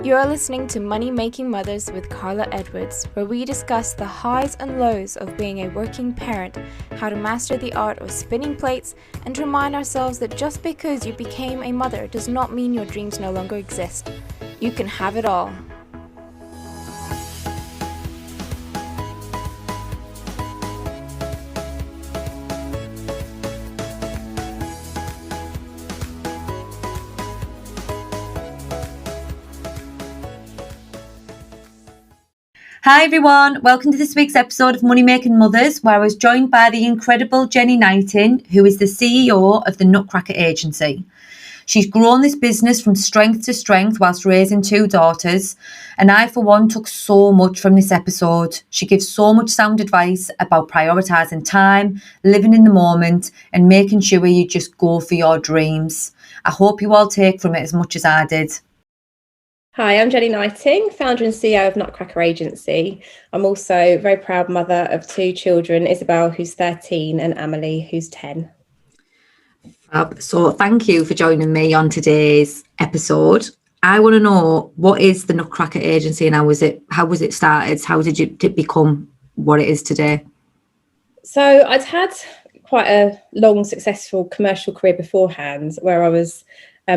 You are listening to Money Making Mothers with Karla Edwards, where we discuss the highs and lows of being a working parent, how to master the art of spinning plates, and to remind ourselves that just because you became a mother does not mean your dreams no longer exist. You can have it all. Hi everyone, welcome to this week's episode of Money Making Mothers, where I was joined by the incredible Jenny Knighting, who is the CEO of the Nutcracker Agency. She's grown this business from strength to strength whilst raising two daughters, and I for one took so much from this episode. She gives so much sound advice about prioritising time, living in the moment, and making sure you just go for your dreams. I hope you all take from it as much as I did. Hi, I'm Jenny Knighting, founder and CEO of Nutcracker Agency. I'm also a very proud mother of two children, Isabel, who's 13, and Amelie, who's 10. So thank you for joining me on today's episode. I want to know, what is the Nutcracker Agency and how was it started? How did it become what it is today? So I'd had quite a long, successful commercial career beforehand, where I was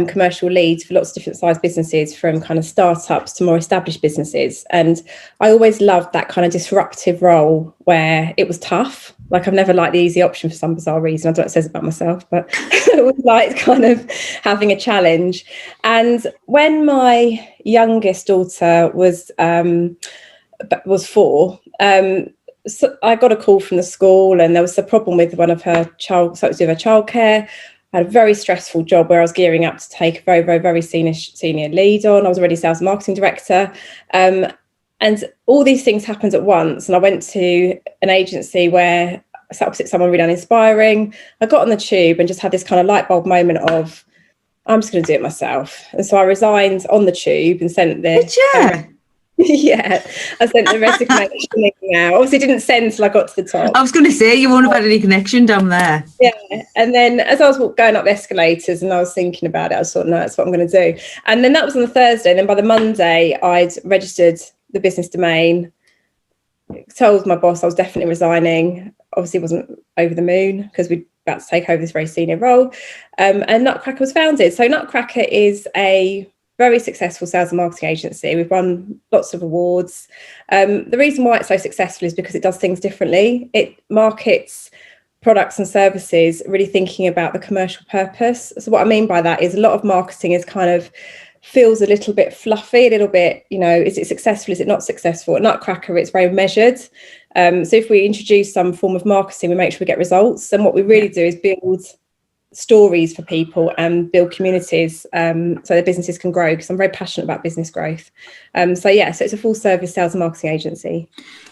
commercial lead for lots of different size businesses, from kind of startups to more established businesses. And I always loved that kind of disruptive role where it was tough. Like, I've never liked the easy option for some bizarre reason. I don't know what it says about myself, but I would like kind of having a challenge. And when my youngest daughter was 4, so I got a call from the school, and there was a problem with one of her something to do with her childcare. I had a very stressful job where I was gearing up to take a very, very, very senior lead on. I was already sales and marketing director. And all these things happened at once. And I went to an agency where I sat opposite someone really uninspiring. I got on the tube and just had this kind of light bulb moment of, I'm just going to do it myself. And so I resigned on the tube and sent the... Yeah, I sent the resignation now. Obviously, didn't send till I got to the top. I was going to say, you won't have had any connection down there. Yeah, and then as I was going up the escalators and I was thinking about it, I thought, no, that's what I'm going to do. And then that was on the Thursday. And then by the Monday, I'd registered the business domain, told my boss I was definitely resigning. Obviously, wasn't over the moon because we'd about to take over this very senior role. And Nutcracker was founded. So Nutcracker is a very successful sales and marketing agency. We've won lots of awards. The reason why it's so successful is because it does things differently. It markets products and services really thinking about the commercial purpose. So what I mean by that is a lot of marketing is kind of feels a little bit fluffy, a little bit, is it successful? Is it not successful? At Nutcracker, it's very measured. So if we introduce some form of marketing, we make sure we get results. And what we really do is build stories for people and build communities so their businesses can grow, because I'm very passionate about business growth. So it's a full service sales and marketing agency.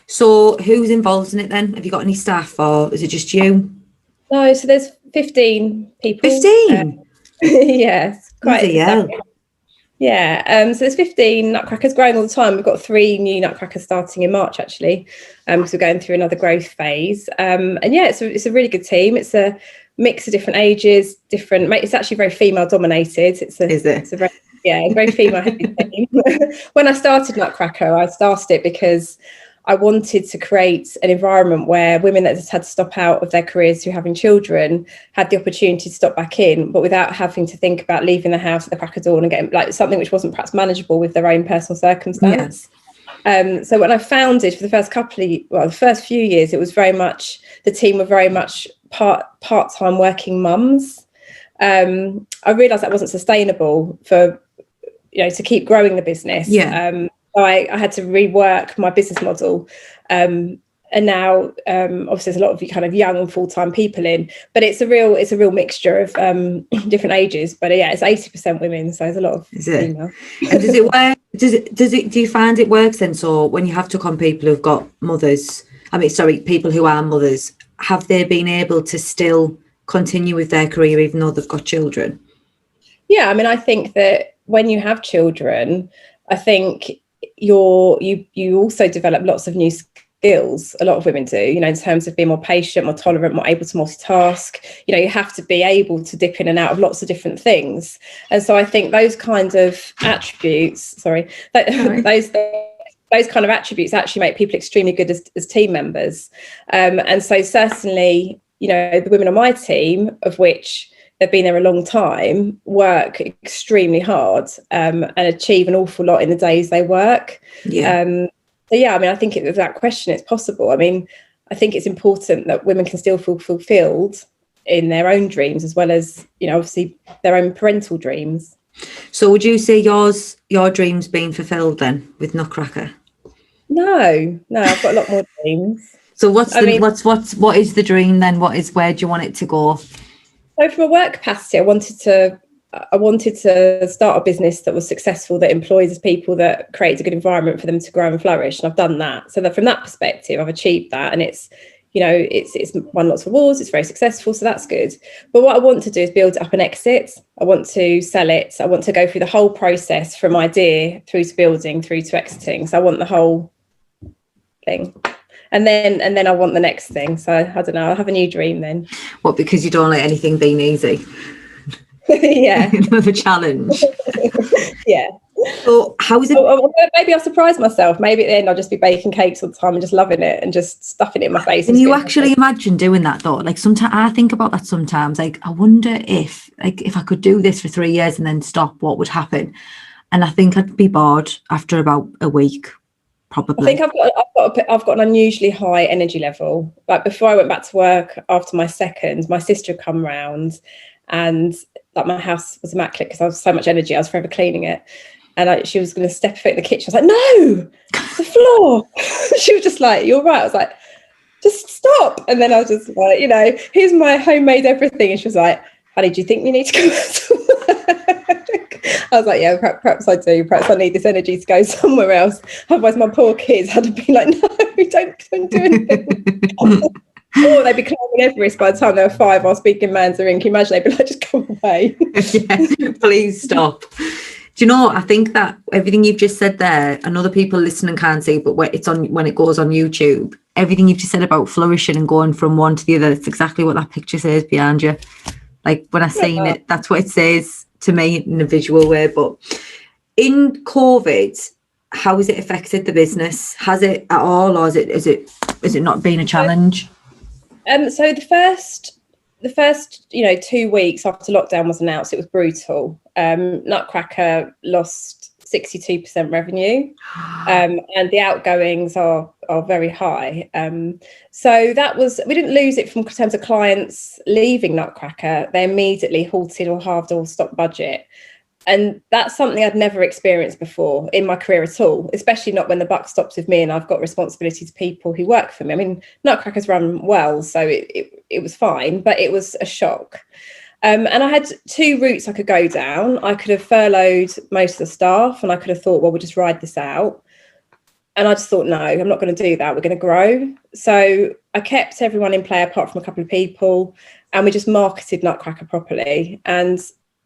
So who's involved in it then? Have you got any staff, or is it just you? No, so there's 15 people. 15? Yes, quite. Yeah. So there's 15. Nutcrackers growing all the time. We've got 3 new Nutcrackers starting in March, actually, because we're going through another growth phase. It's a really good team. It's a mix of different ages, it's actually very female dominated. It's a very female heavy team. When I started Nutcracker, I started it because I wanted to create an environment where women that just had to stop out of their careers through having children had the opportunity to stop back in, but without having to think about leaving the house at the crack of dawn and getting like something which wasn't perhaps manageable with their own personal circumstance. So when I founded, for the first few years, it was very much, the team were very much part-time working mums. I realised that wasn't sustainable for, to keep growing the business. So I had to rework my business model. And now, obviously, there's a lot of kind of young full-time people in, but it's a real mixture of different ages. But it's 80% women, so there's a lot of female. And does it work? Do you find it works then? So when you have took on people who've got people who are mothers, have they been able to still continue with their career even though they've got children? Yeah, I think that when you have children, I think you also develop lots of new skills. A lot of women do, in terms of being more patient, more tolerant, more able to multitask. You have to be able to dip in and out of lots of different things. And so I think those kinds of attributes, those kind of attributes actually make people extremely good as team members. And so certainly, the women on my team, of which they've been there a long time, work extremely hard and achieve an awful lot in the days they work. So yeah, I think with that question, it's possible. I think it's important that women can still feel fulfilled in their own dreams, as well as, obviously their own parental dreams. So would you say your dreams being fulfilled then with Nutcracker? No, I've got a lot more dreams. So what is the dream then? Where do you want it to go? So from a work capacity, I wanted to start a business that was successful, that employs people, that creates a good environment for them to grow and flourish. And I've done that. So that from that perspective, I've achieved that. And it's won lots of awards. It's very successful. So that's good. But what I want to do is build it up and exit. I want to sell it. I want to go through the whole process from idea through to building, through to exiting. So I want the whole thing. And then I want the next thing. So I don't know. I'll have a new dream then. What, because you don't like anything being easy? Yeah. Another challenge. Yeah. So how is it? Maybe I'll surprise myself. Maybe at the end I'll just be baking cakes all the time and just loving it and just stuffing it in my face. Can you actually imagine doing that though? Like sometimes I think about that sometimes. Like I wonder if I could do this for 3 years and then stop, what would happen? And I think I'd be bored after about a week. Probably. I think I've got an unusually high energy level. Like before I went back to work after my second, my sister had come round, and like my house was immaculate because I was so much energy. I was forever cleaning it, and she was going to step a foot in the kitchen. I was like, "No, the floor." She was just like, "You're right." I was like, "Just stop." And then I was just like, "Here's my homemade everything." And she was like, "Honey, do you think we need to go back to work?" I was like, yeah, perhaps I do. Perhaps I need this energy to go somewhere else. Otherwise, my poor kids had to be like, no, don't do anything. Or they'd be climbing Everest by the time they were 5. I was speaking Mandarin. Can you imagine? They'd be like, just go away. Yeah, please stop. Do you know, I think that everything you've just said there, and other people listening can't see, but when it goes on YouTube, everything you've just said about flourishing and going from one to the other, it's exactly what that picture says behind you. Like when I seen it, that's what it says to me in a visual way. But in COVID, how has it affected the business? Has it at all, or is it not been a challenge? So the first 2 weeks after lockdown was announced, it was brutal. Nutcracker lost 62% revenue, and the outgoings are very high. So we didn't lose it in terms of clients leaving Nutcracker. They immediately halted or halved or stopped budget. And that's something I'd never experienced before in my career at all, especially not when the buck stops with me and I've got responsibility to people who work for me. Nutcracker's run well, so it was fine, but it was a shock. And I had 2 routes I could go down. I could have furloughed most of the staff, and I could have thought, well, we'll just ride this out. And I just thought, no, I'm not going to do that. We're going to grow. So I kept everyone in play apart from a couple of people, and we just marketed Nutcracker properly. And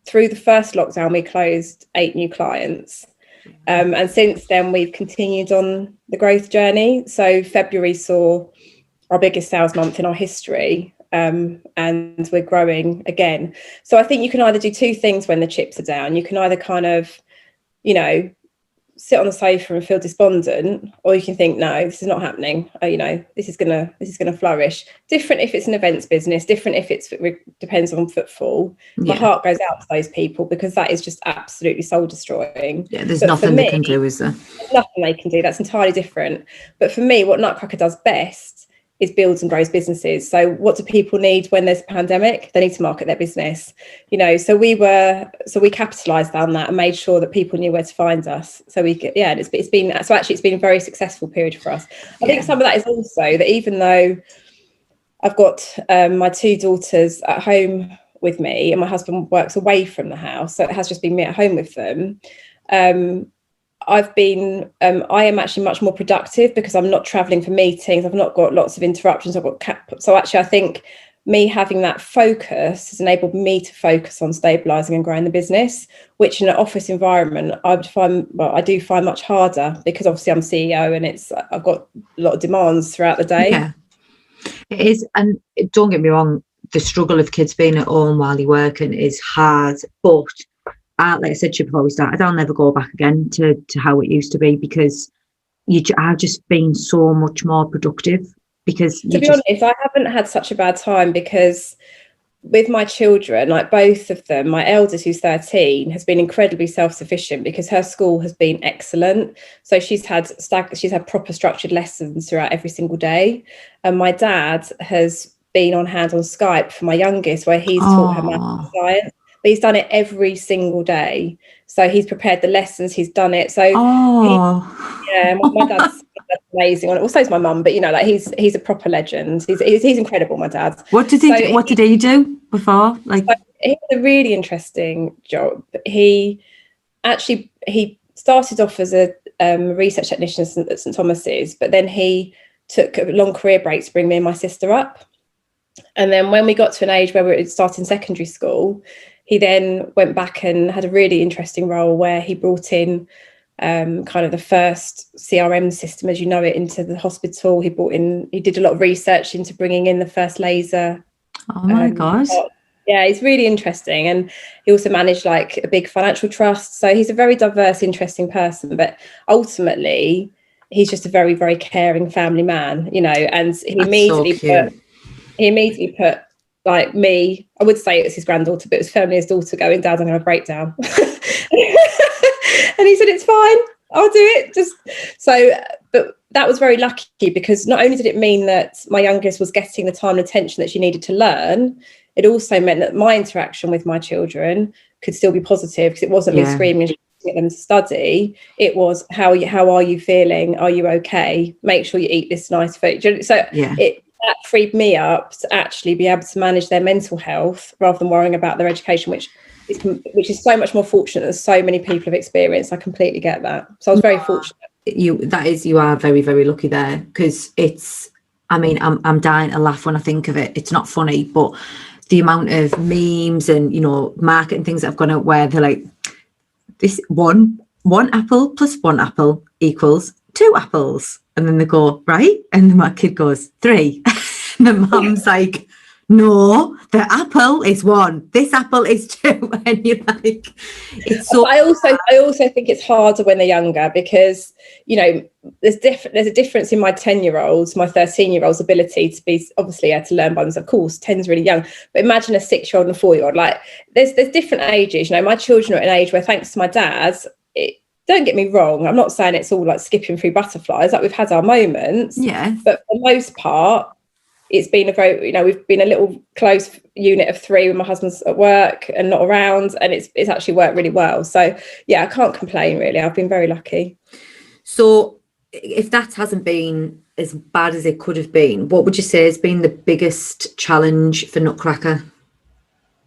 through the first lockdown, we closed 8 new clients. And since then, we've continued on the growth journey. So February saw our biggest sales month in our history. And we're growing again. So I think you can either do 2 things when the chips are down. You can either kind of, sit on the sofa and feel despondent, or you can think, no, this is not happening. This is gonna flourish. Different if it's an events business, different if it depends on footfall. Yeah. My heart goes out to those people because that is just absolutely soul destroying. Yeah, there's nothing they can do, is there? There's nothing they can do. That's entirely different. But for me, what Nutcracker does best is builds and grows businesses. So what do people need when there's a pandemic? They need to market their business, so we capitalized on that and made sure that people knew where to find us. So it's been a very successful period for us. I think some of that is also that even though I've got my 2 daughters at home with me and my husband works away from the house, so it has just been me at home with them. I am actually much more productive because I'm not traveling for meetings. I've not got lots of interruptions. So actually, I think me having that focus has enabled me to focus on stabilising and growing the business, which in an office environment I do find much harder, because obviously I'm CEO and I've got a lot of demands throughout the day. Yeah, it is. And don't get me wrong, the struggle of kids being at home while you're working is hard, but like I said to you before we started, I'll never go back again to how it used to be, because I've just been so much more productive. Because to be honest, I haven't had such a bad time, because with my children, like both of them, my eldest, who's 13, has been incredibly self-sufficient because her school has been excellent. So she's had proper structured lessons throughout every single day. And my dad has been on hand on Skype for my youngest, where he's taught her maths and science. But he's done it every single day. So he's prepared the lessons, he's done it. So my dad's amazing on it. Also, is my mum, but like he's a proper legend. He's incredible, my dad. What did he do before? Like, so he had a really interesting job. He started off as a research technician at St Thomas's, but then he took a long career break to bring me and my sister up. And then when we got to an age where we were starting secondary school, he then went back and had a really interesting role where he brought in kind of the first CRM system as you know it into the hospital. He did a lot of research into bringing in the first laser. Oh my gosh. Yeah, it's really interesting. And he also managed like a big financial trust. So he's a very diverse, interesting person, but ultimately he's just a very, very caring family man, and he immediately put like me, I would say it was his granddaughter, but it was firmly his daughter, going, "Dad, I'm going to break down." And he said, "It's fine, I'll do it." But that was very lucky, because not only did it mean that my youngest was getting the time and attention that she needed to learn, it also meant that my interaction with my children could still be positive, because it wasn't me screaming and get them to study. It was, how are you feeling? Are you okay? Make sure you eat this nice food. So that freed me up to actually be able to manage their mental health rather than worrying about their education, which is so much more fortunate than so many people have experienced. I completely get that. So I was very fortunate. You are very, very lucky there, because I'm dying to laugh when I think of it. It's not funny, but the amount of memes and marketing things that have gone out where they're like, this one apple plus one apple equals 2 apples, and then they go, right, and then my kid goes 3 and the mum's like, no, the apple is 1, this apple is 2, and you're like, it's so. I also think it's harder when they're younger, because there's a difference in my 10-year-old's, my 13-year-old's ability to be obviously to learn by themselves. Of course, 10's really young, but imagine a 6-year-old and a 4-year-old. Like there's different ages. My children are at an age where, thanks to my dad, don't get me wrong, I'm not saying it's all like skipping through butterflies. Like, we've had our moments, but for the most part, it's been a very, we've been a little close unit of 3 when my husband's at work and not around, and it's actually worked really well. So I can't complain really. I've been very lucky. So if that hasn't been as bad as it could have been, what would you say has been the biggest challenge for Nutcracker?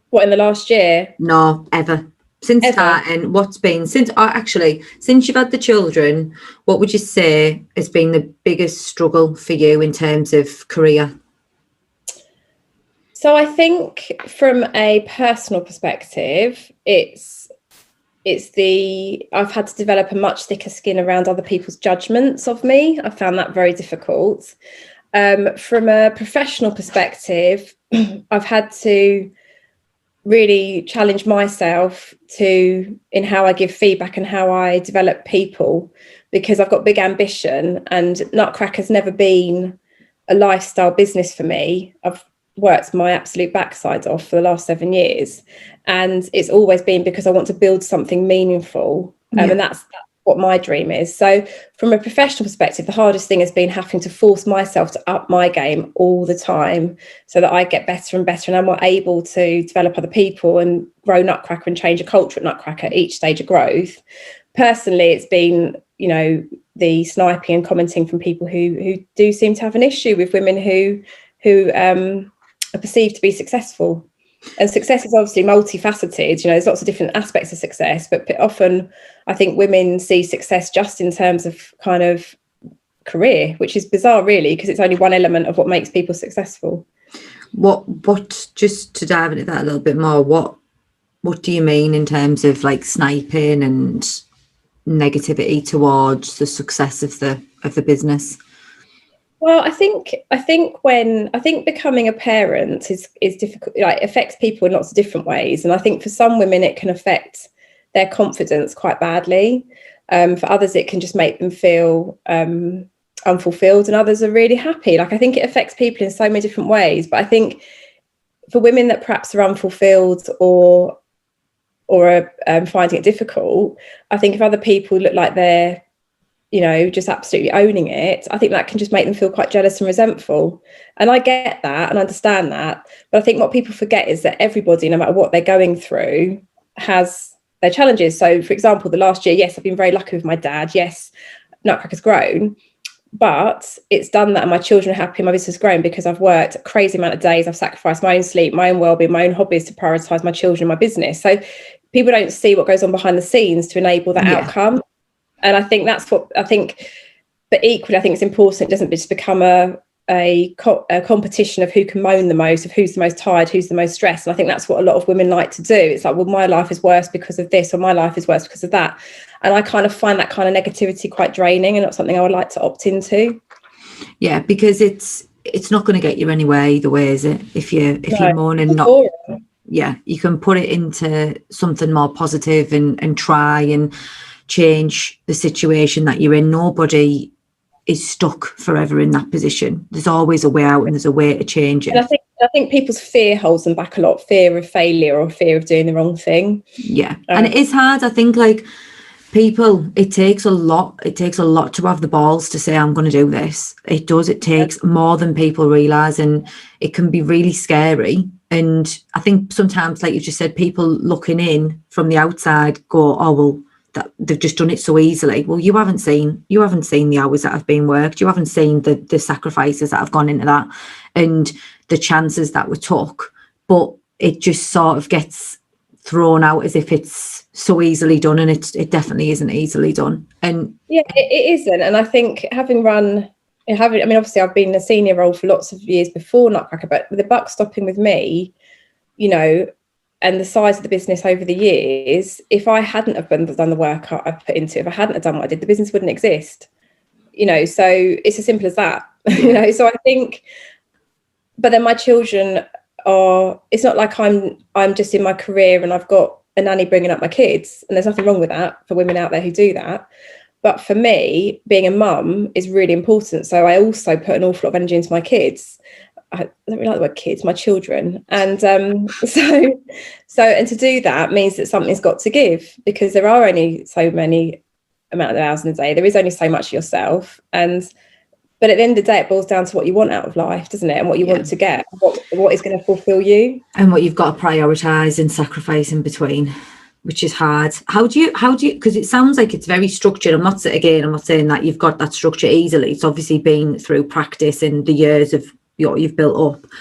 What, in the last year? No, ever. Since starting, since you've had the children, what would you say has been the biggest struggle for you in terms of career? So I think from a personal perspective, I've had to develop a much thicker skin around other people's judgments of me. I found that very difficult. From a professional perspective, I've had to really challenge myself in how I give feedback and how I develop people, because I've got big ambition, and Nutcracker's never been a lifestyle business for me. I've worked my absolute backside off for the last 7 years, and it's always been because I want to build something meaningful, and that's what my dream is. So from a professional perspective, the hardest thing has been having to force myself to up my game all the time, so that I get better and better, and I'm more able to develop other people and grow Nutcracker and change a culture at Nutcracker at each stage of growth. Personally, it's been the sniping and commenting from people who do seem to have an issue with women who are perceived to be successful. And success is obviously multifaceted. There's lots of different aspects of success, but often I think women see success just in terms of kind of career, which is bizarre really, because it's only one element of what makes people successful. What just to dive into that a little bit more, what do you mean in terms of like sniping and negativity towards the success of the business? Well, I think becoming a parent is difficult. Like, affects people in lots of different ways, and I think for some women it can affect their confidence quite badly. For others, it can just make them feel unfulfilled, and others are really happy. Like, I think it affects people in so many different ways. But I think for women that perhaps are unfulfilled or are finding it difficult, I think if other people look like they're, just absolutely owning it, I think that can just make them feel quite jealous and resentful. And I get that and understand that. But I think what people forget is that everybody, no matter what they're going through, has their challenges. So, for example, the last year, yes, I've been very lucky with my dad. Yes, Nutcracker's grown, but it's done that and my children are happy, my business has grown because I've worked a crazy amount of days. I've sacrificed my own sleep, my own well-being, my own hobbies to prioritise my children and my business. So people don't see what goes on behind the scenes to enable that outcome. And I think that's what I think. But equally, I think it's important it doesn't just become a competition of who can moan the most, of who's the most tired, who's the most stressed. And I think that's what a lot of women like to do. It's like, well, my life is worse because of this, or my life is worse because of that. And I kind of find that kind of negativity quite draining and not something I would like to opt into. Yeah, because it's not going to get you anywhere either way, is it? If you're mourning, not boring. Yeah, you can put it into something more positive and try and change the situation that you're in. Nobody is stuck forever in that position. There's always a way out and there's a way to change it. And I think people's fear holds them back a lot. Fear of failure or fear of doing the wrong thing. Yeah, and it is hard. I think, like, people, it takes a lot to have the balls to say, I'm going to do this. It does. It takes more than people realise, and it can be really scary. And I think sometimes, like you just said, people looking in from the outside go, oh, well, that they've just done it so easily. Well, you haven't seen the hours that have been worked. You haven't seen the sacrifices that have gone into that and the chances that were took. But it just sort of gets thrown out as if it's so easily done, and it definitely isn't easily done. And yeah, it isn't. And I think obviously I've been in a senior role for lots of years before Nutcracker, but with the buck stopping with me, and the size of the business over the years, if I hadn't have done the work I've put into it, if I hadn't have done what I did, the business wouldn't exist. So it's as simple as that. So I think, but then my children are, it's not like I'm just in my career and I've got a nanny bringing up my kids, and there's nothing wrong with that for women out there who do that. But for me, being a mum is really important. So I also put an awful lot of energy into my kids. I don't really like the word kids, my children. And so and to do that means that something's got to give, because there are only so many amount of hours in a day. There is only so much of yourself. But at the end of the day, it boils down to what you want out of life, doesn't it? And what you want to get, what is going to fulfill you. And what you've got to prioritise and sacrifice in between, which is hard. How do you, because it sounds like it's very structured. I'm not saying that you've got that structure easily. It's obviously been through practice and the years of what you've built up.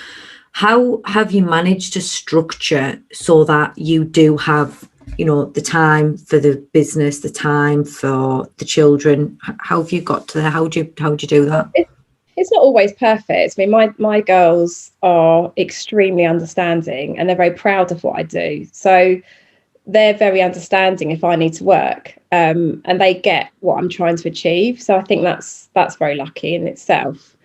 How have you managed to structure so that you do have, the time for the business, the time for the children? How have you got to there? How would you do that? It's not always perfect. I mean, my girls are extremely understanding and they're very proud of what I do. So they're very understanding if I need to work, and they get what I'm trying to achieve. So I think that's very lucky in itself.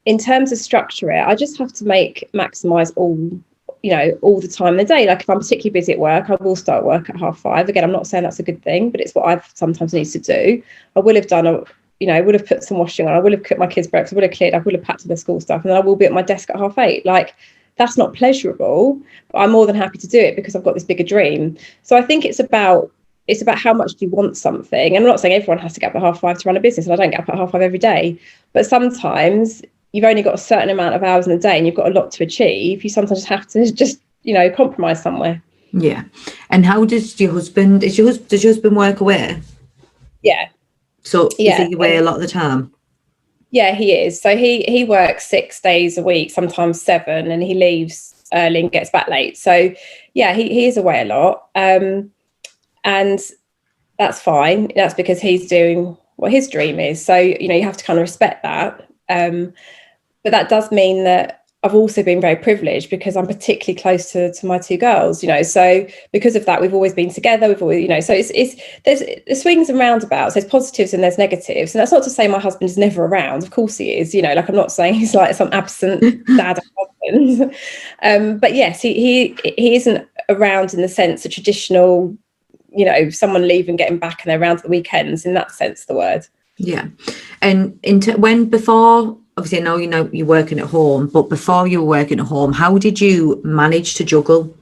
In terms of structure, I just have to maximise all the time in the day. Like, if I'm particularly busy at work, I will start work at 5:30. Again, I'm not saying that's a good thing, but it's what I've sometimes needed to do. I will have done I would have put some washing on, I will have cooked my kids' breakfast, I would have cleared, I would have packed their school stuff, and then I will be at my desk at 8:30. Like, that's not pleasurable, but I'm more than happy to do it because I've got this bigger dream. So I think it's about how much do you want something. And I'm not saying everyone has to get up at 5:30 to run a business, and I don't get up at 5:30 every day, but sometimes you've only got a certain amount of hours in a day and you've got a lot to achieve. You sometimes have to just, compromise somewhere. Yeah. And how does your husband work away? Yeah. So is he away a lot of the time? Yeah, he is. So he works 6 days a week, sometimes 7, and he leaves early and gets back late. So yeah, he is away a lot. And that's fine. That's because he's doing what his dream is. So, you have to kind of respect that. But that does mean that I've also been very privileged because I'm particularly close to my two girls, you know. So because of that, we've always been together. We've always, you know, so there's swings and roundabouts. There's positives and there's negatives. And that's not to say my husband is never around. Of course he is, you know. Like, I'm not saying he's like some absent dad and husband. But yes, he isn't around in the sense of traditional, you know, someone leaving, getting back, and they're around at the weekends, in that sense of the word. Yeah. And before, obviously I know you're working at home, but before you were working at home, how did you manage to juggle,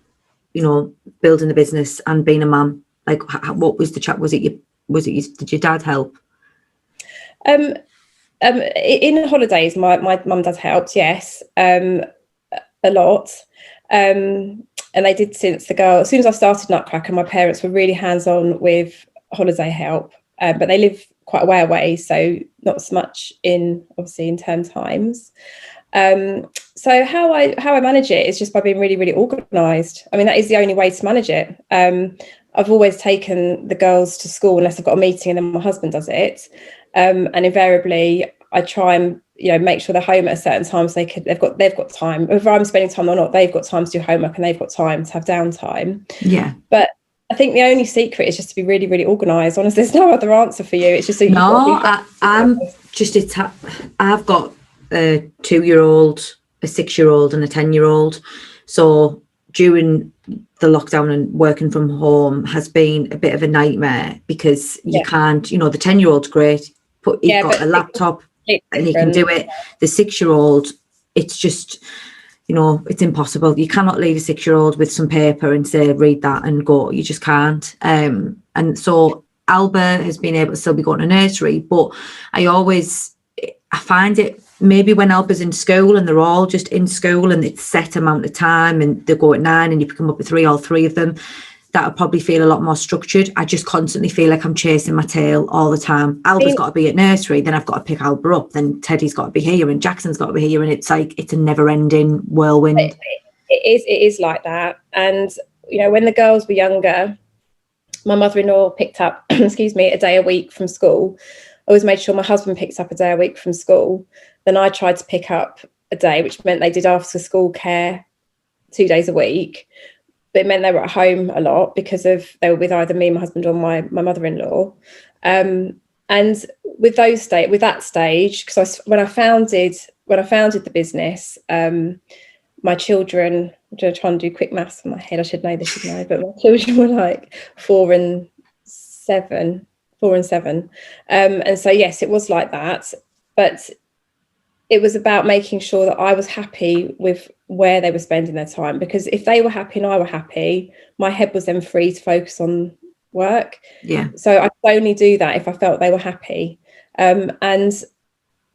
you know, building the business and being a mum? Like, what was the chat? Did your dad help? In the holidays, my mum and dad helped, yes, a lot. And they did since as soon as I started Nutcracker, my parents were really hands-on with holiday help, but they live quite a way away, so not so much in term times. So how I manage it is just by being really, really organised. I mean, that is the only way to manage it. I've always taken the girls to school unless I've got a meeting, and then my husband does it. And invariably, I try and, you know, make sure they're home at a certain time, so they've got time. Whether I'm spending time or not, they've got time to do homework and they've got time to have downtime. Yeah. But I think the only secret is just to be really, really organised. Honestly, there's no other answer for you. It's just that I've got a 2-year-old, a 6-year-old, and a 10-year-old. So during the lockdown and working from home has been a bit of a nightmare because you can't, you know, the 10-year-old's great, but he's got a laptop and he can do it. The 6-year-old, it's just, you know, it's impossible. You cannot leave a 6-year-old with some paper and say, read that and go. You just can't. And so Albert has been able to still be going to nursery, but I find it, maybe when Albert's in school and they're all just in school and it's set amount of time and they go at 9 and you pick them up at 3, all 3 of them, that'll probably feel a lot more structured. I just constantly feel like I'm chasing my tail all the time. Albert's got to be at nursery, then I've got to pick Albert up, then Teddy's got to be here and Jackson's got to be here, and it's like, it's a never-ending whirlwind. It is like that. And, you know, when the girls were younger, my mother-in-law picked up, a day a week from school. I always made sure my husband picked up a day a week from school. Then I tried to pick up a day, which meant they did after school care 2 days a week. But it meant they were at home a lot because they were with either me, my husband, or my mother-in-law. And with that stage, because when I founded the business, my children, I'm trying to do quick maths in my head, I should know this, shouldn't I? But my children were like 4 and 7. And so yes, it was like that, but it was about making sure that I was happy with where they were spending their time, because if they were happy and I were happy, my head was then free to focus on work. Yeah. So I could only do that if I felt they were happy. And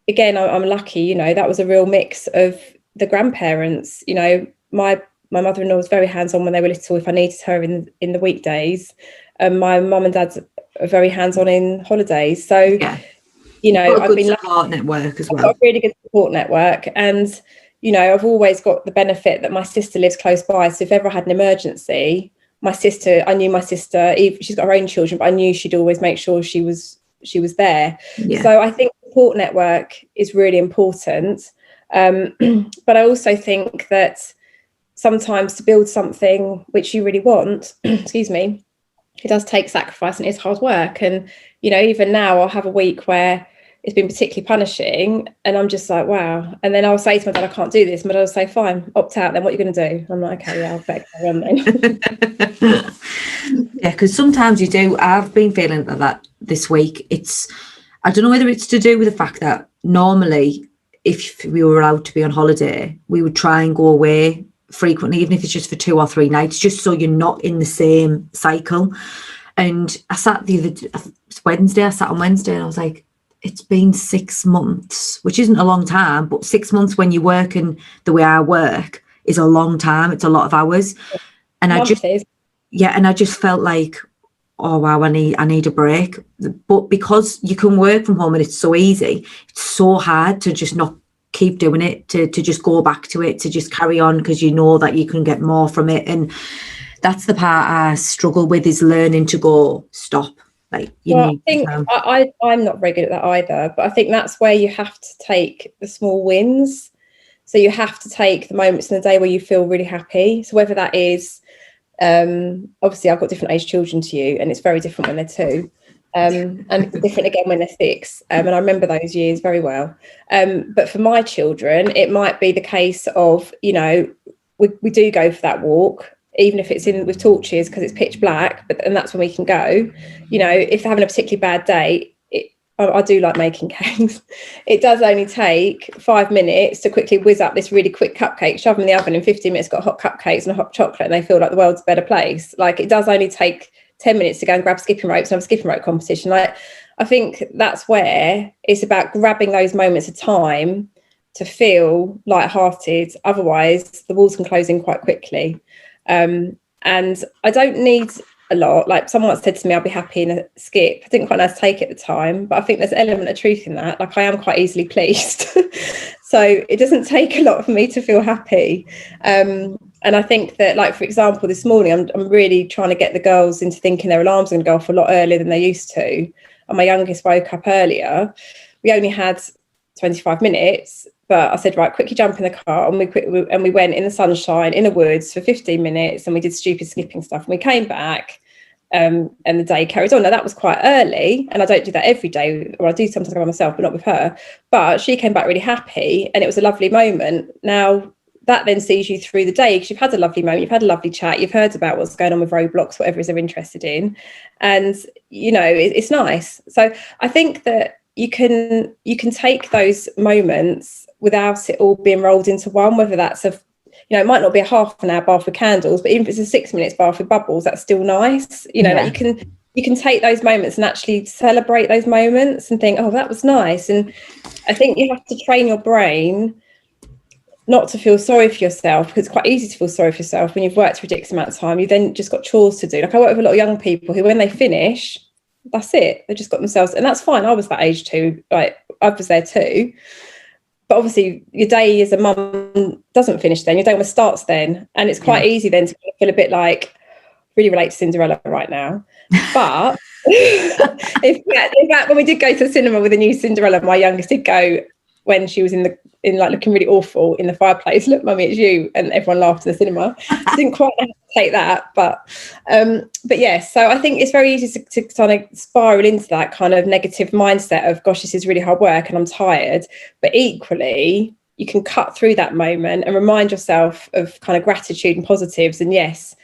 again, I'm lucky, you know, that was a real mix of the grandparents. You know, my mother-in-law was very hands-on when they were little, if I needed her in the weekdays. My mum and dad are very hands-on in holidays. So, you know, I've been support network as well. I've got a really good support network, and you know, I've always got the benefit that my sister lives close by. So if ever I had an emergency, I knew my sister, she's got her own children, but I knew she'd always make sure she was there. Yeah. So I think support network is really important. But I also think that sometimes to build something which you really want, it does take sacrifice and it's hard work. And, you know, even now I'll have a week where it's been particularly punishing and I'm just like, wow. And then I'll say to my dad, I can't do this. And my dad will say, fine, opt out then, what are you going to do? I'm like, okay, yeah, I'll better carry on then. Yeah, because sometimes you do. I've been feeling that this week. I don't know whether it's to do with the fact that normally if we were allowed to be on holiday, we would try and go away frequently, even if it's just for 2 or 3 nights, just so you're not in the same cycle. And I sat Wednesday and I was like, it's been 6 months, which isn't a long time, but 6 months when you're working the way I work is a long time. It's a lot of hours. And I just felt like, oh wow, I need a break. But because you can work from home and it's so easy, it's so hard to just not keep doing it, to just go back to it, to just carry on, because you know that you can get more from it. And that's the part I struggle with, is learning to go stop. Like, I think I'm not very good at that either, but I think that's where you have to take the small wins. So you have to take the moments in the day where you feel really happy. So whether that is, obviously I've got different age children to you, and it's very different when they're 2. And it's different again when they're 6. And I remember those years very well. But for my children, it might be the case of, you know, we do go for that walk, even if it's in with torches because it's pitch black, and that's when we can go. You know, if they're having a particularly bad day, I do like making cakes. It does only take 5 minutes to quickly whiz up this really quick cupcake, shove them in the oven, in 15 minutes got hot cupcakes and a hot chocolate, and they feel like the world's a better place. Like, it does only take 10 minutes to go and grab skipping ropes and have a skipping rope competition. Like, I think that's where it's about grabbing those moments of time to feel lighthearted. Otherwise, the walls can close in quite quickly. And I don't need a lot. Like, someone once said to me, I'll be happy in a skip. I didn't quite know how to take it at the time, but I think there's an element of truth in that. Like, I am quite easily pleased. So it doesn't take a lot for me to feel happy. And I think that, like, for example, this morning, I'm really trying to get the girls into thinking their alarms are going to go off a lot earlier than they used to. And my youngest woke up earlier. We only had 25 minutes, but I said, right, quickly jump in the car, and we went in the sunshine in the woods for 15 minutes, and we did stupid skipping stuff, and we came back, and the day carried on. Now, that was quite early, and I don't do that every day, or I do sometimes by myself, but not with her. But she came back really happy, and it was a lovely moment. Now, that then sees you through the day, because you've had a lovely moment, you've had a lovely chat, you've heard about what's going on with Roblox, whatever it is they're interested in, and, you know, it's nice. So I think that you can take those moments without it all being rolled into one, whether that's you know, it might not be a half an hour bath with candles, but even if it's a 6 minutes bath with bubbles, that's still nice. You know, yeah. Like, you can take those moments and actually celebrate those moments and think, oh, that was nice. And I think you have to train your brain not to feel sorry for yourself, because it's quite easy to feel sorry for yourself when you've worked for a ridiculous amount of time. You've then just got chores to do. Like, I work with a lot of young people who, when they finish, that's it. They've just got themselves, and that's fine. I was that age too. Like, I was there too. But obviously, your day as a mum doesn't finish then. Your day starts then, and it's quite easy then to feel a bit like, really relate to Cinderella right now. But in fact, when we did go to the cinema with the new Cinderella, my youngest did go when she was in like looking really awful in the fireplace. Look, mummy, it's you, and everyone laughed in the cinema. I didn't quite know how to take that, but yes. So I think it's very easy to kind of spiral into that kind of negative mindset of, gosh, this is really hard work and I'm tired. But equally, you can cut through that moment and remind yourself of kind of gratitude and positives. And yes,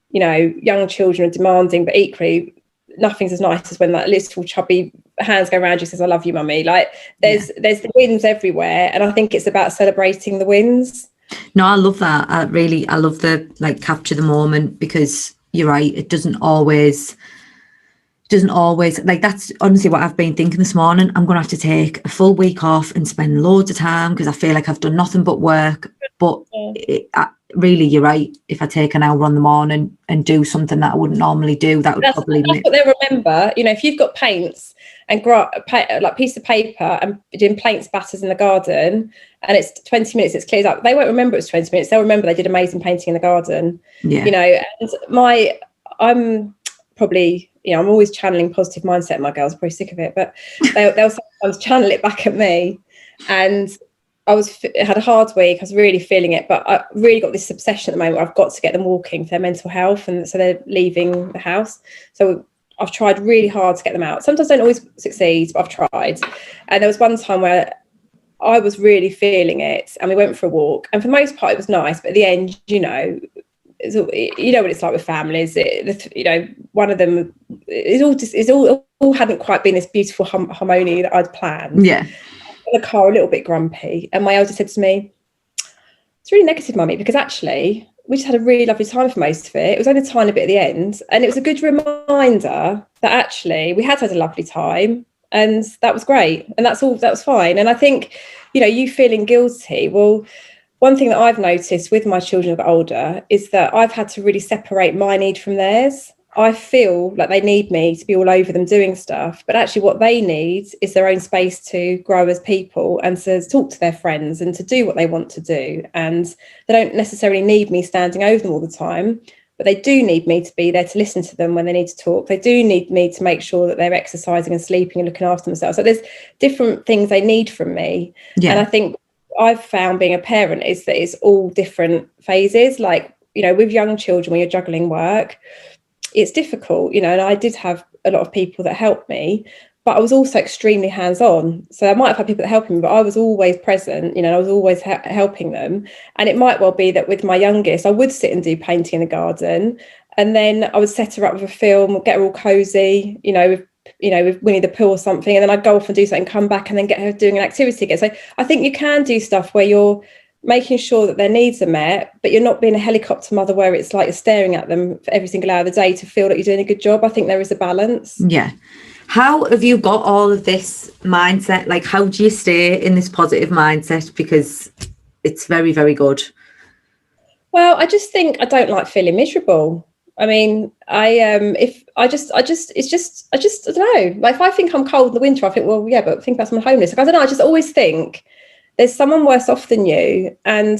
you know, young children are demanding, but equally, nothing's as nice as when that little chubby hands go around you, says, I love you, mummy. Like, there's the wins everywhere, and I think it's about celebrating the wins. No, I love that. I love the, like, capture the moment, because you're right, it doesn't always, like, that's honestly what I've been thinking this morning. I'm gonna have to take a full week off and spend loads of time, because I feel like I've done nothing but work. But really, you're right. If I take an hour on the morning and do something that I wouldn't normally do, that's what they'll remember. You know, if you've got paints and like piece of paper and doing paint spatters in the garden, and it's 20 minutes, it's cleared up, they won't remember it's 20 minutes. They'll remember they did amazing painting in the garden. Yeah. You know, and I'm probably, you know, I'm always channeling positive mindset. My girls are probably sick of it, but they'll sometimes channel it back at me. And I had a hard week. I was really feeling it, but I really got this obsession at the moment where I've got to get them walking for their mental health, and so they're leaving the house. So I've tried really hard to get them out. Sometimes I don't always succeed, but I've tried. And there was one time where I was really feeling it, and we went for a walk. And for the most part, it was nice, but at the end, you know what it's like with families. You know, one of them is all hadn't quite been this beautiful harmony that I'd planned. Yeah. In the car, a little bit grumpy, and my elder said to me, it's really negative, mummy, because actually we just had a really lovely time for most of it. It was only a tiny bit at the end, and it was a good reminder that actually we had a lovely time, and that was great, and that was fine. And I think, you know, you feeling guilty, well, one thing that I've noticed with my children that are older is that I've had to really separate my need from theirs. I feel like they need me to be all over them doing stuff, but actually what they need is their own space to grow as people and to talk to their friends and to do what they want to do. And they don't necessarily need me standing over them all the time, but they do need me to be there to listen to them when they need to talk. They do need me to make sure that they're exercising and sleeping and looking after themselves. So there's different things they need from me. Yeah. And I think I've found being a parent is that it's all different phases. Like, you know, with young children, when you're juggling work, it's difficult, you know, and I did have a lot of people that helped me, but I was also extremely hands-on. So I might have had people that helped me, but I was always present, you know, I was always helping them. And it might well be that with my youngest, I would sit and do painting in the garden, and then I would set her up with a film, get her all cozy, with Winnie the Pooh or something, and then I'd go off and do something, come back, and then get her doing an activity again. So I think you can do stuff where you're making sure that their needs are met, but you're not being a helicopter mother where it's like you're staring at them for every single hour of the day to feel that you're doing a good job. I think there is a balance. Yeah. How have you got all of this mindset? Like, how do you stay in this positive mindset? Because it's very, very good. Well, I just think I don't like feeling miserable. I mean, I don't know. Like, if I think I'm cold in the winter, I think, well, yeah, but think about someone homeless. Like, I don't know. I just always think there's someone worse off than you. And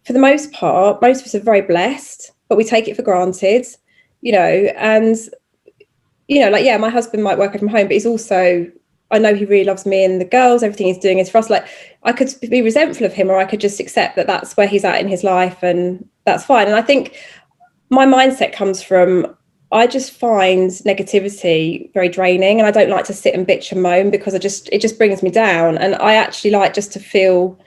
for the most part, most of us are very blessed, but we take it for granted, you know. And, you know, like, yeah, my husband might work from home, but he's also, I know he really loves me and the girls. Everything he's doing is for us. Like, I could be resentful of him, or I could just accept that that's where he's at in his life, and that's fine. And I think my mindset comes from, I just find negativity very draining, and I don't like to sit and bitch and moan, because it just brings me down. And I actually like just to feel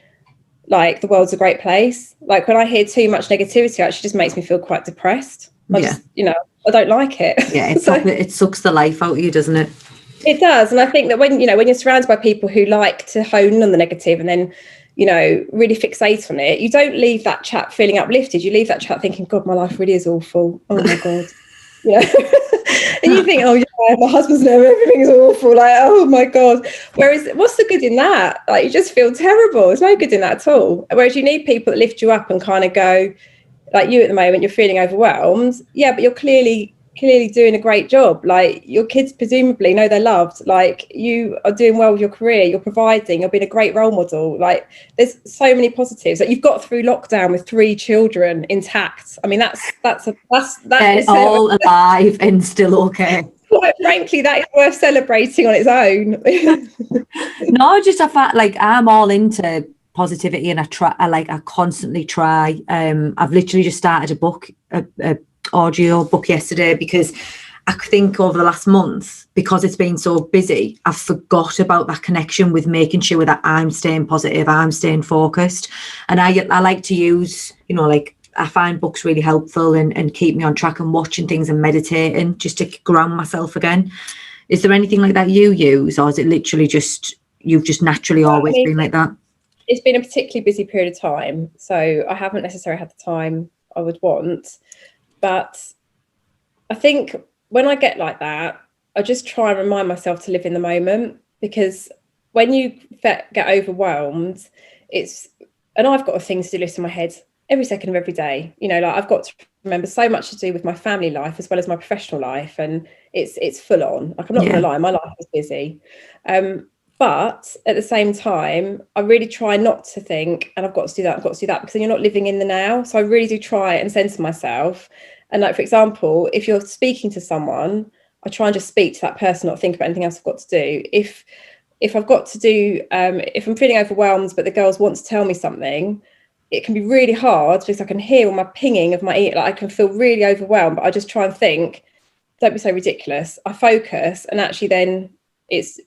like the world's a great place. Like, when I hear too much negativity, it actually just makes me feel quite depressed. Just, you know, I don't like it. Yeah, it sucks the life out of you, doesn't it? It does. And I think that when you're surrounded by people who like to hone in on the negative and then, you know, really fixate on it, you don't leave that chat feeling uplifted. You leave that chat thinking, God, my life really is awful. Oh my God. You know? And you think, oh yeah, my husband's there, everything's awful. Like, oh my God. Whereas, what's the good in that? Like, you just feel terrible. There's no good in that at all. Whereas you need people that lift you up and kind of go, like you at the moment, you're feeling overwhelmed. Yeah, but you're clearly doing a great job. Like, your kids presumably know they're loved. Like, you are doing well with your career, you're providing, you're being a great role model. Like, there's so many positives. Like, you've got through lockdown with 3 children intact. I mean, that's all alive and still okay. Quite frankly, that is worth celebrating on its own. No, just a fact, like, I'm all into positivity, and I constantly try. I've literally just started a book, a audio book yesterday, because I think over the last month, because it's been so busy, I've forgot about that connection with making sure that I'm staying positive, I'm staying focused. And I like to use, you know, like, I find books really helpful and keep me on track, and watching things and meditating just to ground myself again. Is there anything like that you use, or is it literally just you've just naturally always been like that? It's been a particularly busy period of time, so I haven't necessarily had the time I would want. But I think when I get like that, I just try and remind myself to live in the moment, because when you get overwhelmed, and I've got a things to do list in my head every second of every day. You know, like, I've got to remember so much to do with my family life as well as my professional life, and it's full on. Like, I'm not going to lie, my life is busy. But at the same time, I really try not to think, and I've got to do that, because then you're not living in the now. So I really do try and center myself. And, like, for example, if you're speaking to someone, I try and just speak to that person, not think about anything else I've got to do. If I've got to do, if I'm feeling overwhelmed, but the girls want to tell me something, it can be really hard, because I can hear all my pinging of my ear. Like, I can feel really overwhelmed, but I just try and think, don't be so ridiculous. I focus, and actually then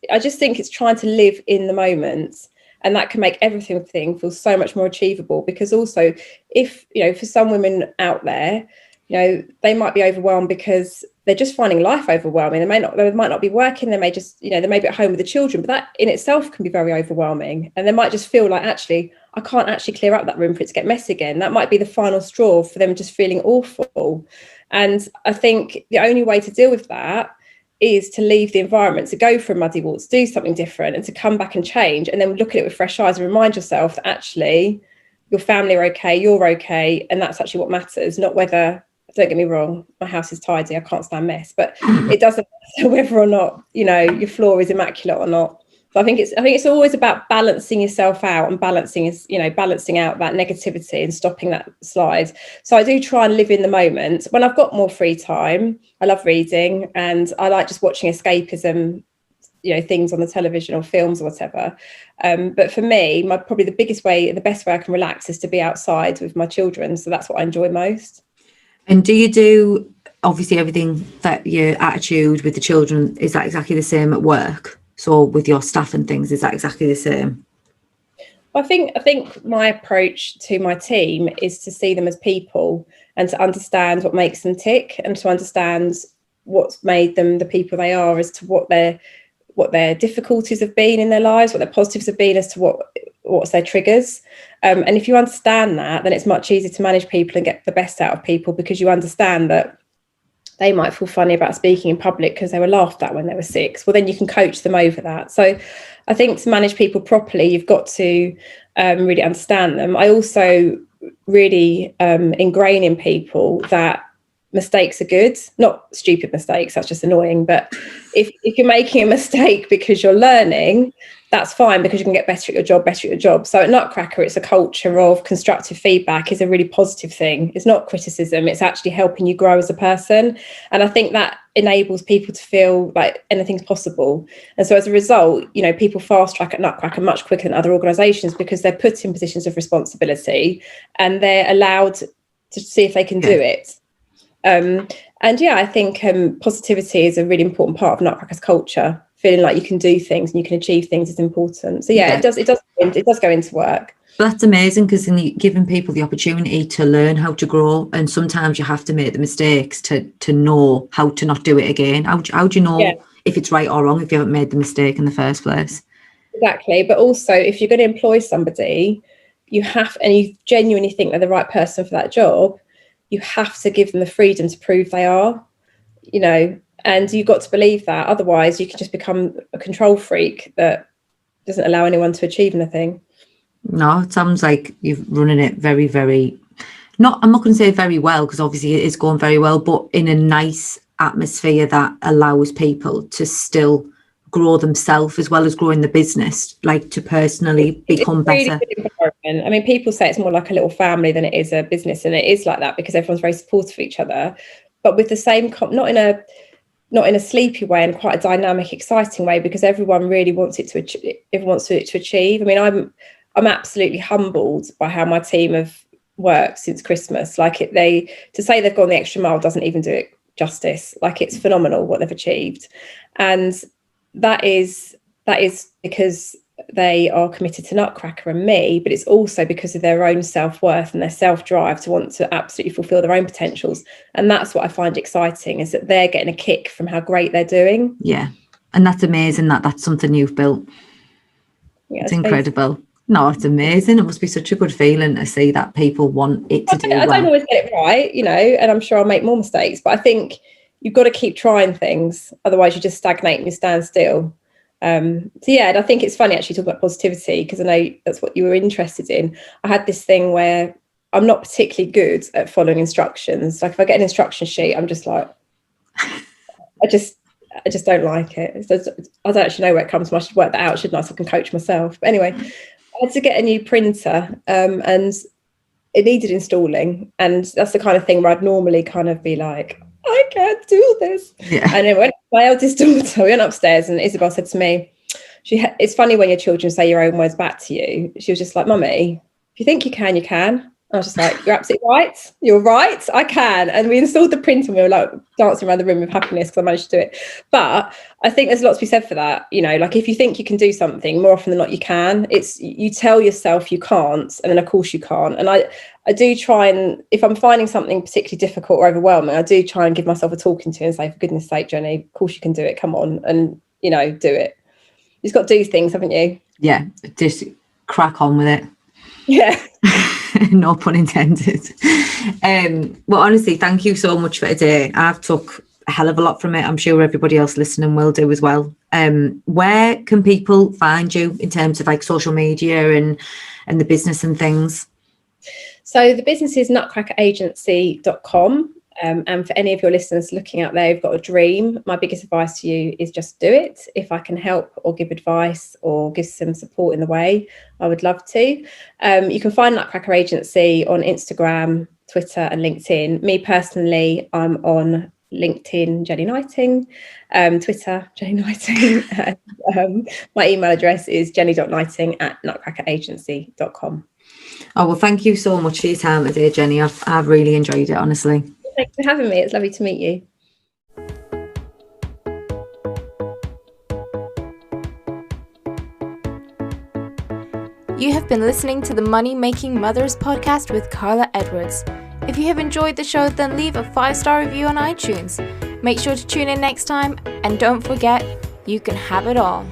I just think it's trying to live in the moment, and that can make everything feel so much more achievable. Because also, if, you know, for some women out there, you know, they might be overwhelmed because they're just finding life overwhelming. They might not be working. They may just, you know, they may be at home with the children, but that in itself can be very overwhelming. And they might just feel like, actually, I can't actually clear up that room for it to get messy again. That might be the final straw for them, just feeling awful. And I think the only way to deal with that is to leave the environment, to go for a muddy walk, to do something different, and to come back and change, and then look at it with fresh eyes and remind yourself that actually your family are okay, you're okay, and that's actually what matters. Not whether, don't get me wrong, my house is tidy, I can't stand mess, but it doesn't matter whether or not, you know, your floor is immaculate or not. So I think it's always about balancing yourself out, and balancing out that negativity and stopping that slide. So I do try and live in the moment. When I've got more free time, I love reading, and I like just watching escapism things on the television or films or whatever. But for me, probably the best way I can relax is to be outside with my children. So that's what I enjoy most. And do you do, obviously, everything that your attitude with the children, is that exactly the same at work? So with your staff and things, is that exactly the same? I think my approach to my team is to see them as people and to understand what makes them tick, and to understand what's made them the people they are, as to what their difficulties have been in their lives, what their positives have been, as to what's their triggers. And if you understand that, then it's much easier to manage people and get the best out of people, because you understand that they might feel funny about speaking in public because they were laughed at when they were 6. Well, then you can coach them over that. So I think to manage people properly, you've got to really understand them. I also really ingrain in people that mistakes are good, not stupid mistakes, that's just annoying. But if you're making a mistake because you're learning, that's fine, because you can get better at your job. So at Nutcracker, it's a culture of constructive feedback is a really positive thing. It's not criticism, it's actually helping you grow as a person. And I think that enables people to feel like anything's possible. And so as a result, people fast track at Nutcracker much quicker than other organisations, because they're put in positions of responsibility and they're allowed to see if they can do it. I think positivity is a really important part of Nutcracker's culture. Feeling like you can do things and you can achieve things is important. So it does go into work. But that's amazing, because then you're giving people the opportunity to learn how to grow, and sometimes you have to make the mistakes to know how to not do it again. How do you know if it's right or wrong if you haven't made the mistake in the first place? Exactly. But also, if you're going to employ somebody, you genuinely think they're the right person for that job, you have to give them the freedom to prove they are, and you've got to believe that. Otherwise, you can just become a control freak that doesn't allow anyone to achieve anything. No, it sounds like you're running it very, very, I'm not going to say very well, because obviously it is going very well, but in a nice atmosphere that allows people to still grow themselves as well as growing the business, like to personally become really better. Good environment. I mean, people say it's more like a little family than it is a business, and it is like that because everyone's very supportive of each other, but with the same, not in a sleepy way, and quite a dynamic, exciting way, because everyone really wants it to achieve. I mean, I'm absolutely humbled by how my team have worked since Christmas. To say they've gone the extra mile doesn't even do it justice. Like, it's phenomenal what they've achieved, and that is because they are committed to Nutcracker and me, but it's also because of their own self-worth and their self-drive to want to absolutely fulfill their own potentials. And that's what I find exciting, is that they're getting a kick from how great they're doing. Yeah, and that's amazing that's something you've built. It's incredible. No, it's amazing. It must be such a good feeling to see that people want it to do well. I don't always get it right, and I'm sure I'll make more mistakes, but I think you've got to keep trying things, otherwise you just stagnate and you stand still. And I think it's funny actually talking about positivity, because I know that's what you were interested in. I had this thing where I'm not particularly good at following instructions. Like, if I get an instruction sheet, I'm just like, I just don't like it. I don't actually know where it comes from. I should work that out, shouldn't I, so I can coach myself. But anyway, I had to get a new printer, and it needed installing, and that's the kind of thing where I'd normally kind of be like, I can't do this. Yeah. And then when my eldest daughter, we went upstairs, and Isabel said to me, it's funny when your children say your own words back to you. She was just like, Mummy, if you think you can, you can. I was just like, you're absolutely right. You're right. I can. And we installed the printer, and we were like dancing around the room with happiness because I managed to do it. But I think there's a lot to be said for that. Like, if you think you can do something, more often than not, you can. It's, you tell yourself you can't, and then of course you can't. And I do try, and if I'm finding something particularly difficult or overwhelming, I do try and give myself a talking to and say, for goodness sake, Jenny, of course you can do it. Come on. And, do it. You've got to do things, haven't you? Yeah. Just crack on with it. Yeah. No pun intended. Well, honestly, thank you so much for today. I've took a hell of a lot from it. I'm sure everybody else listening will do as well. Where can people find you in terms of like social media and the business and things? So the business is nutcrackeragency.com. And for any of your listeners looking out there who've got a dream, my biggest advice to you is just do it. If I can help or give advice or give some support in the way, I would love to. You can find Nutcracker Agency on Instagram, Twitter and LinkedIn. Me personally, I'm on LinkedIn, Jenny Knighting, Twitter, Jenny Knighting. My email address is jenny.knighting@nutcrackeragency.com. Oh, well, thank you so much for your time today, Jenny. I've really enjoyed it, honestly. Thanks for having me. It's lovely to meet you. You have been listening to the Money Making Mothers podcast with Karla Edwards. If you have enjoyed the show, then leave a 5-star review on iTunes. Make sure to tune in next time, and don't forget, you can have it all.